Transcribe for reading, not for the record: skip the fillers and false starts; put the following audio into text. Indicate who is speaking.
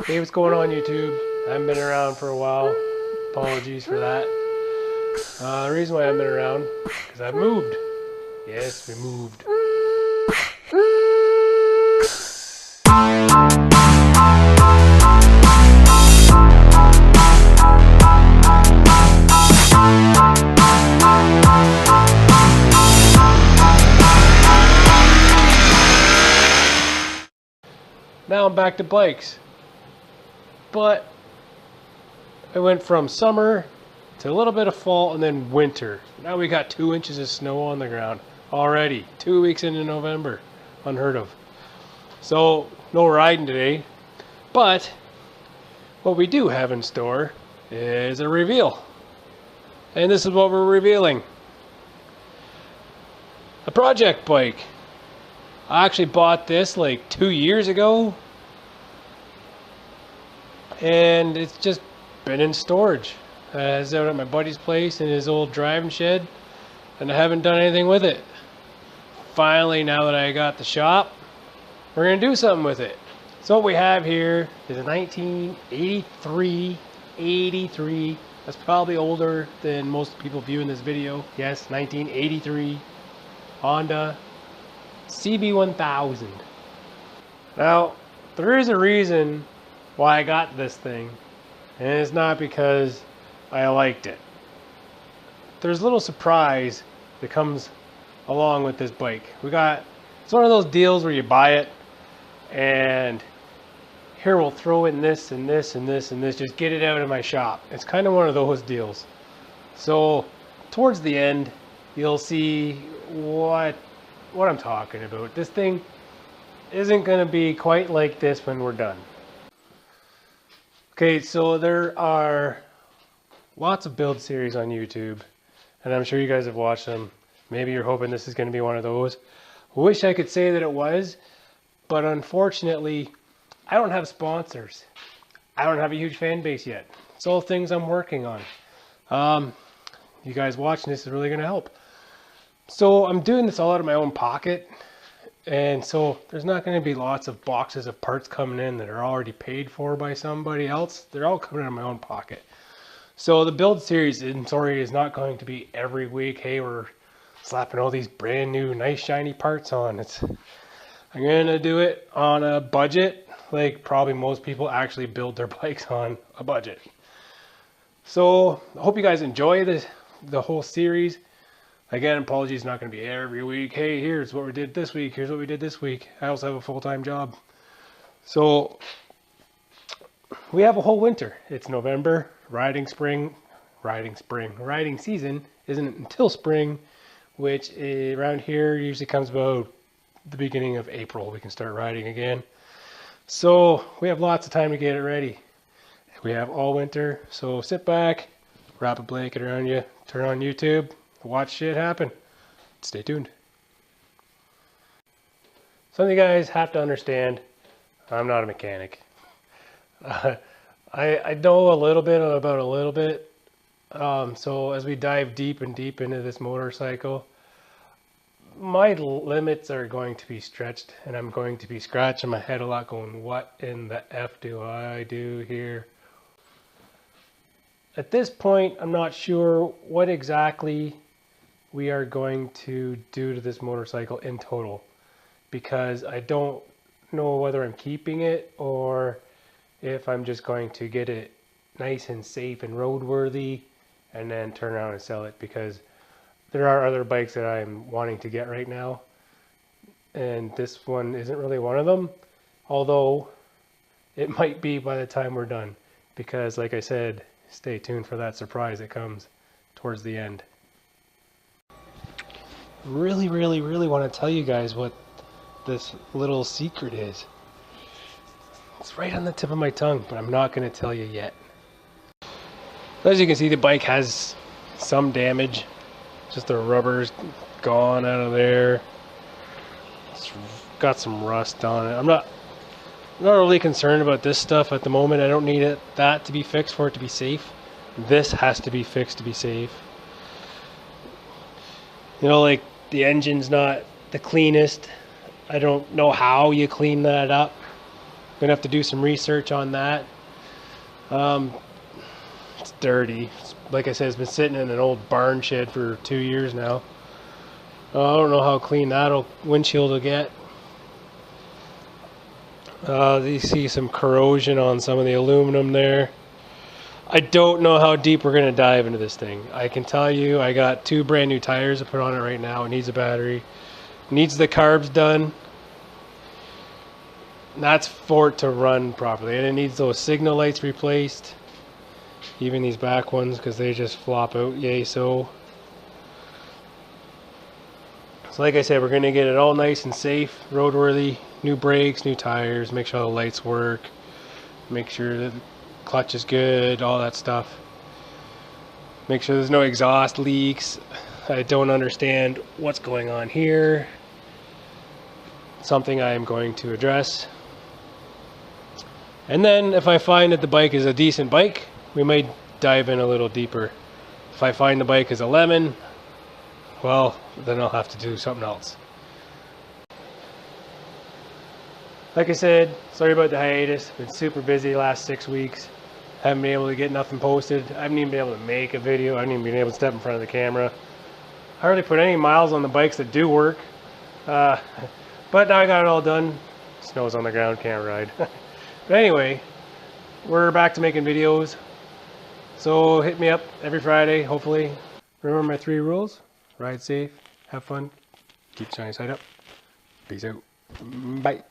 Speaker 1: Hey, what's going on YouTube? I haven't been around for a while. Apologies for that. The reason why I haven't been around is because I've moved. Yes, we moved. Now I'm back to bikes. But I went from summer to a little bit of fall and then winter. Now we got 2 inches of snow on the ground already. 2 weeks into November. Unheard of. So no riding today. But what we do have in store is a reveal. And this is what we're revealing. A project bike. I actually bought this like 2 years ago. And it's just been in storage. It's out at my buddy's place in his old driving shed, and I haven't done anything with it. Finally, now that I got the shop, we're gonna do something with it. So what we have here is a 1983. That's probably older than most people viewing this video. Yes, 1983 Honda CB1000. Now, there is a reason why I got this thing, and it's not because I liked it. There's a little surprise that comes along with this bike. It's one of those deals where you buy it and here, we'll throw in this and this and this and this, just get it out of my shop. It's kind of one of those deals. So towards the end you'll see what I'm talking about. This thing isn't going to be quite like this when we're done. Okay, so there are lots of build series on YouTube, and I'm sure you guys have watched them. Maybe you're hoping this is going to be one of those. Wish I could say that it was, but unfortunately, I don't have sponsors. I don't have a huge fan base yet. It's all things I'm working on. You guys watching this is really going to help. So I'm doing this all out of my own pocket. And so there's not going to be lots of boxes of parts coming in that are already paid for by somebody else. They're all coming out of my own pocket. So the build series is not going to be every week. Hey, we're slapping all these brand new, nice, shiny parts on. I'm going to do it on a budget, like probably most people actually build their bikes on a budget. So I hope you guys enjoy the whole series. Again, apologies, not going to be every week. Hey, here's what we did this week. Here's what we did this week. I also have a full-time job. So we have a whole winter. It's November, riding season isn't until spring, which around here usually comes about the beginning of April. We can start riding again. So we have lots of time to get it ready. We have all winter. So sit back, wrap a blanket around you, turn on YouTube, watch shit happen. Stay tuned. Some of you guys have to understand, I'm not a mechanic. I know a little bit about a little bit. So as we dive deep and deep into this motorcycle, my limits are going to be stretched, and I'm going to be scratching my head a lot going, what in the F do I do here? At this point, I'm not sure what exactly we are going to do to this motorcycle in total, because I don't know whether I'm keeping it or if I'm just going to get it nice and safe and roadworthy and then turn around and sell it, because there are other bikes that I'm wanting to get right now, and this one isn't really one of them, although it might be by the time we're done, because like I said, stay tuned for that surprise that comes towards the end. Really want to tell you guys what this little secret is. It's right on the tip of my tongue, but I'm not going to tell you yet. As you can see, the bike has some damage. Just the rubber's gone out of there. It's got some rust on it. I'm not really concerned about this stuff at the moment. I don't need that to be fixed for it to be safe. This has to be fixed to be safe. You know, like the engine's not the cleanest. I don't know how you clean that up. Gonna have to do some research on that. It's dirty. Like I said, it's been sitting in an old barn shed for 2 years now. I don't know how clean that windshield will get. You see some corrosion on some of the aluminum there. I don't know how deep we're going to dive into this thing. I can tell you I got 2 brand new tires to put on it right now. It needs a battery. Needs the carbs done. That's for it to run properly. And it needs those signal lights replaced. Even these back ones, because they just flop out. Yay, so like I said, we're going to get it all nice and safe, roadworthy. New brakes, new tires, make sure the lights work, make sure that the clutch is good, all that stuff. Make sure there's no exhaust leaks. I don't understand what's going on here. Something I am going to address. And then if I find that the bike is a decent bike, we might dive in a little deeper. If I find the bike is a lemon, well, then I'll have to do something else. Like I said, sorry about the hiatus. Been super busy the last 6 weeks. Haven't been able to get nothing posted. I haven't even been able to make a video. I haven't even been able to step in front of the camera. I hardly put any miles on the bikes that do work. But now I got it all done. Snow's on the ground, can't ride. But anyway, we're back to making videos. So hit me up every Friday, hopefully. Remember my 3 rules. Ride safe, have fun, keep shining side up. Peace out. Bye.